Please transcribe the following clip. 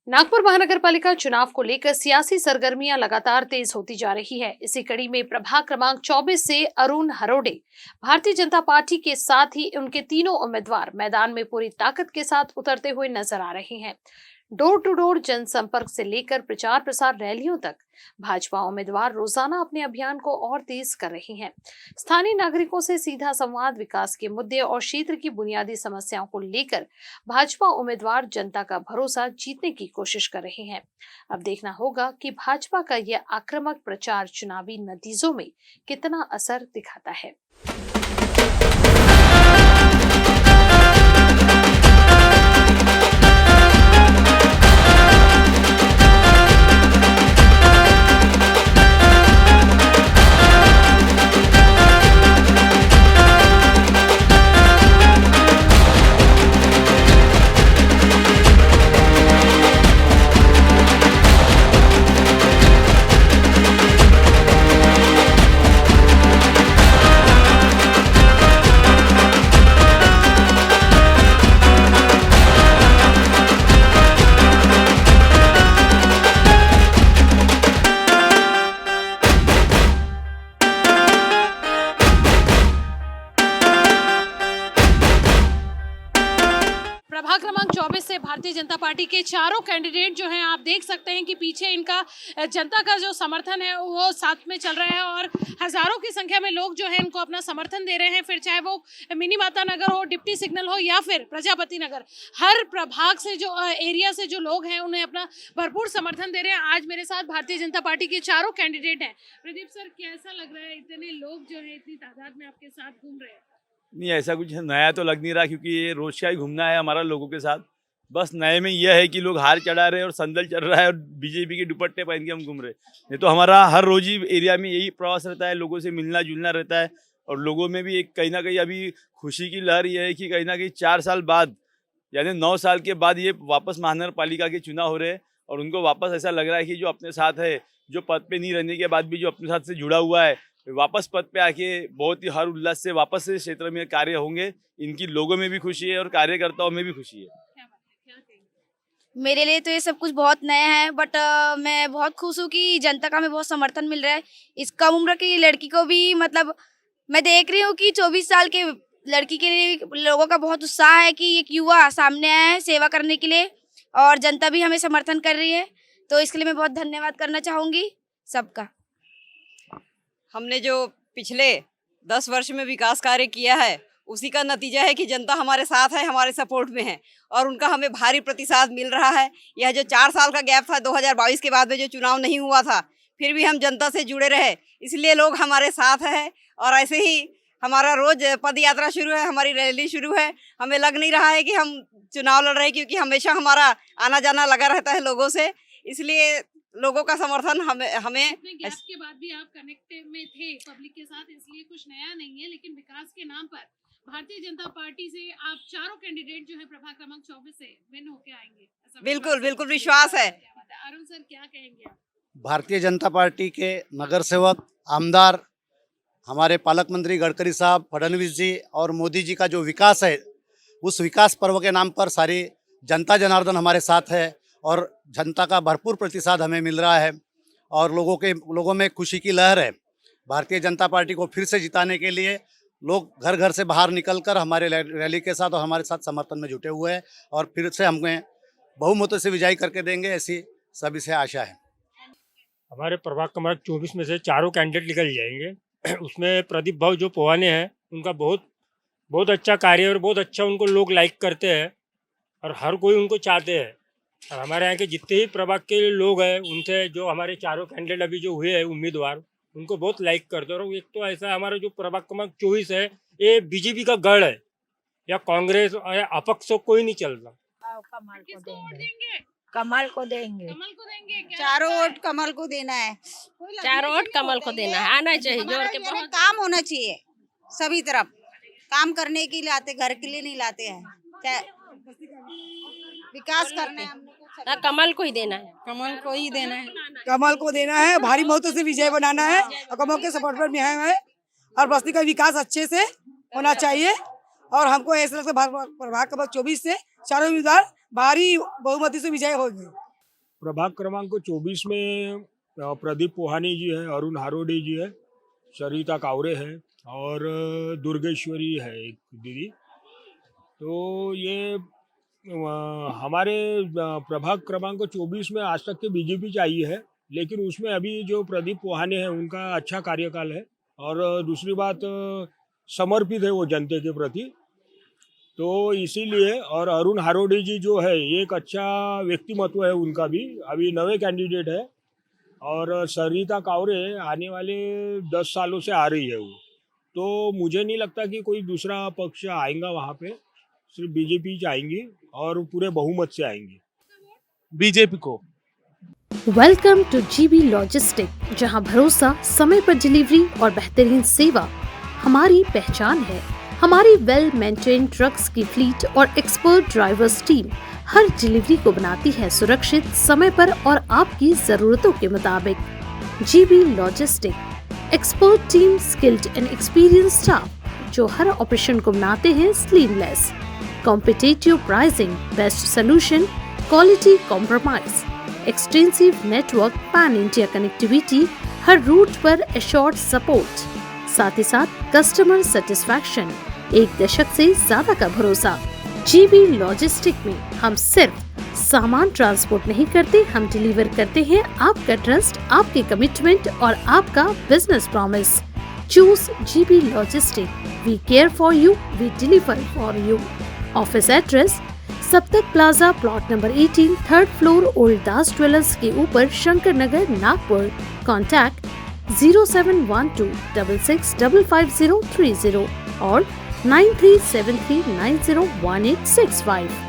नागपुर महानगरपालिका चुनाव को लेकर सियासी सरगर्मियां लगातार तेज होती जा रही है। इसी कड़ी में प्रभाग क्रमांक 24 से अरुण हरोड़े भारतीय जनता पार्टी के साथ ही उनके तीनों उम्मीदवार मैदान में पूरी ताकत के साथ उतरते हुए नजर आ रहे हैं। डोर टू डोर जनसंपर्क से लेकर प्रचार प्रसार रैलियों तक भाजपा उम्मीदवार रोजाना अपने अभियान को और तेज कर रही हैं। स्थानीय नागरिकों से सीधा संवाद, विकास के मुद्दे और क्षेत्र की बुनियादी समस्याओं को लेकर भाजपा उम्मीदवार जनता का भरोसा जीतने की कोशिश कर रहे हैं। अब देखना होगा कि भाजपा का यह आक्रामक प्रचार चुनावी नतीजों में कितना असर दिखाता है। प्रभाग क्रमांक 24 से भारतीय जनता पार्टी के चारों कैंडिडेट जो हैं, आप देख सकते हैं कि पीछे इनका जनता का जो समर्थन है वो साथ में चल रहा है और हजारों की संख्या में लोग जो है इनको अपना समर्थन दे रहे हैं। फिर चाहे वो मिनी माता नगर हो, डिप्टी सिग्नल हो या फिर प्रजापति नगर, हर प्रभाग से जो एरिया से जो लोग हैं उन्हें अपना भरपूर समर्थन दे रहे हैं। आज मेरे साथ भारतीय जनता पार्टी के चारों कैंडिडेट हैं। प्रदीप सर, कैसा लग रहा है, इतने लोग जो है इतनी तादाद में आपके साथ घूम रहे हैं? नहीं, ऐसा कुछ नया तो लग नहीं रहा, क्योंकि ये रोज का ही घूमना है हमारा लोगों के साथ। बस नए में यह है कि लोग हार चढ़ा रहे हैं और संदल चल रहा है और बीजेपी के दुपट्टे पहन के हम घूम रहे हैं। नहीं तो हमारा हर रोज ही एरिया में यही प्रवास रहता है, लोगों से मिलना जुलना रहता है। और लोगों में भी एक कहीं ना कहीं अभी खुशी की लहर ये है कि कहीं ना कहीं 4 साल बाद, यानी 9 साल के बाद ये वापस महानगर पालिका के चुनाव हो रहे हैं और उनको वापस ऐसा लग रहा है कि जो अपने साथ है, जो पद पे नहीं रहने के बाद भी जो अपने साथ से जुड़ा हुआ है, वापस पद पे आके बहुत ही हर उल्लास से वापस से क्षेत्र में कार्य होंगे। इनकी लोगों में भी खुशी है और कार्यकर्ताओं में भी खुशी है। मेरे लिए तो ये सब कुछ बहुत नया है, बट मैं बहुत खुश हूँ कि जनता का हमें बहुत समर्थन मिल रहा है। इस कम उम्र की लड़की को भी, मतलब मैं देख रही हूँ कि 24 साल के लड़की के लिए लोगों का बहुत उत्साह है कि एक युवा सामने आया है सेवा करने के लिए और जनता भी हमें समर्थन कर रही है। तो इसके लिए मैं बहुत धन्यवाद करना चाहूँगी सबका। हमने जो पिछले 10 वर्ष में विकास कार्य किया है उसी का नतीजा है कि जनता हमारे साथ है, हमारे सपोर्ट में है और उनका हमें भारी प्रतिसाद मिल रहा है। यह जो 4 साल का गैप था, 2022 के बाद में जो चुनाव नहीं हुआ था, फिर भी हम जनता से जुड़े रहे, इसलिए लोग हमारे साथ हैं। और ऐसे ही हमारा रोज पद यात्रा शुरू है, हमारी रैली शुरू है। हमें लग नहीं रहा है कि हम चुनाव लड़ रहे हैं, क्योंकि हमेशा हमारा आना जाना लगा रहता है लोगों से। इसलिए लोगों का समर्थन हमें गैप के बाद भी आप कनेक्ट में थे पब्लिक के साथ, इसलिए कुछ नया नहीं है। लेकिन विकास के नाम पर भारतीय जनता पार्टी से आप चारों कैंडिडेट जो है प्रभाग क्रमांक 24 से विन होके आएंगे, बिल्कुल बिल्कुल विश्वास है। अरुण सर, क्या कहेंगे आप? भारतीय जनता पार्टी के नगर सेवक, आमदार, हमारे पालक मंत्री गडकरी साहब, फडणवीस जी और मोदी जी का जो विकास है, उस विकास पर्व के नाम पर सारी जनता जनार्दन हमारे साथ है और जनता का भरपूर प्रतिसाद हमें मिल रहा है और लोगों में खुशी की लहर है। भारतीय जनता पार्टी को फिर से जिताने के लिए लोग घर घर से बाहर निकलकर हमारे रैली के साथ और हमारे साथ समर्थन में जुटे हुए हैं और फिर से हमें बहुमतों से विजयी करके देंगे, ऐसी सभी से आशा है। हमारे प्रभाग क्रमांक 24 में से चारों कैंडिडेट निकल जाएंगे। उसमें प्रदीप भाव जो पोवाने हैं, उनका बहुत अच्छा कार्य है और बहुत अच्छा उनको लोग लाइक करते हैं और हर कोई उनको चाहते हैं। और हमारे यहाँ के जितने ही प्रभाग के लोग हैं, उनसे जो हमारे चारों कैंडिडेट अभी जो हुए हैं उम्मीदवार, उनको बहुत लाइक करते हैं। और एक तो ऐसा हमारा जो प्रभाग क्रमांक 24 है, ये बीजेपी का गढ़ है, या कांग्रेस या अपक्ष कोई नहीं चल रहा। कमल को देंगे, कमल को देंगे, कमल को देंगे। चारों वोट कमल को देना है, चारों वोट कमल को देना है। आना चाहिए, जोर के बहुत काम होना चाहिए, सभी तरफ काम करने के लिए आते, घर के लिए नहीं लाते हैं। विकास करना है, कमल को ही देना है, कमल को ही देना है, कमल को देना है। भारी मतों से विजय बनाना है और कमल के सपोर्ट पर में है और बस्ती का विकास अच्छे से होना चाहिए। और हमको ऐसा लगता है प्रभाग क्रमांक 24 से चारों उम्मीदवार भारी बहुमती से विजय होंगे। प्रभाग क्रमांक 24 में प्रदीप पोहानी जी है, अरुण हारोडे जी है, सरिता कावरे है और दुर्गेश्वरी है एक दीदी। तो ये हमारे प्रभाग क्रमांक 24 में आज तक के बीजेपी चाहिए है, लेकिन उसमें अभी जो प्रदीप पोहाने हैं उनका अच्छा कार्यकाल है और दूसरी बात समर्पित है वो जनता के प्रति, तो इसीलिए। और अरुण हारोडे जी जो है एक अच्छा व्यक्तिमत्व है उनका भी, अभी नए कैंडिडेट है। और सरिता कावरे आने वाले 10 सालों से आ रही है वो, तो मुझे नहीं लगता कि कोई दूसरा पक्ष आएगा वहाँ पे, सिर्फ बीजेपी आएंगी और पूरे बहुमत से आएंगी बीजेपी को। वेलकम टू जीबी लॉजिस्टिक, जहां भरोसा, समय पर डिलीवरी और बेहतरीन सेवा हमारी पहचान है। हमारी वेल मेंटेन ट्रक्स की फ्लीट और एक्सपर्ट ड्राइवर्स टीम हर डिलीवरी को बनाती है सुरक्षित, समय पर और आपकी जरूरतों के मुताबिक। GB logistic, expert team, skilled and experience staff जो हर ऑपरेशन को बनाते हैं seamless. Competitive pricing, best solution, quality compromise, extensive network, pan India connectivity, हर रूट पर एश्योर्ड सपोर्ट, साथ ही साथ कस्टमर सेटिस्फैक्शन, एक दशक से ज्यादा का भरोसा। जीबी लॉजिस्टिक में हम सिर्फ सामान ट्रांसपोर्ट नहीं करते, हम डिलीवर करते हैं आपका ट्रस्ट, आपके कमिटमेंट और आपका business promise. Choose GB logistic, we care for you, we deliver for you. Office address Saptak plaza, plot number 18, 3rd floor, old Das jewellers के ऊपर, शंकर नगर, नागपुर। कॉन्टैक्ट 0712 66555030 और 9373901865।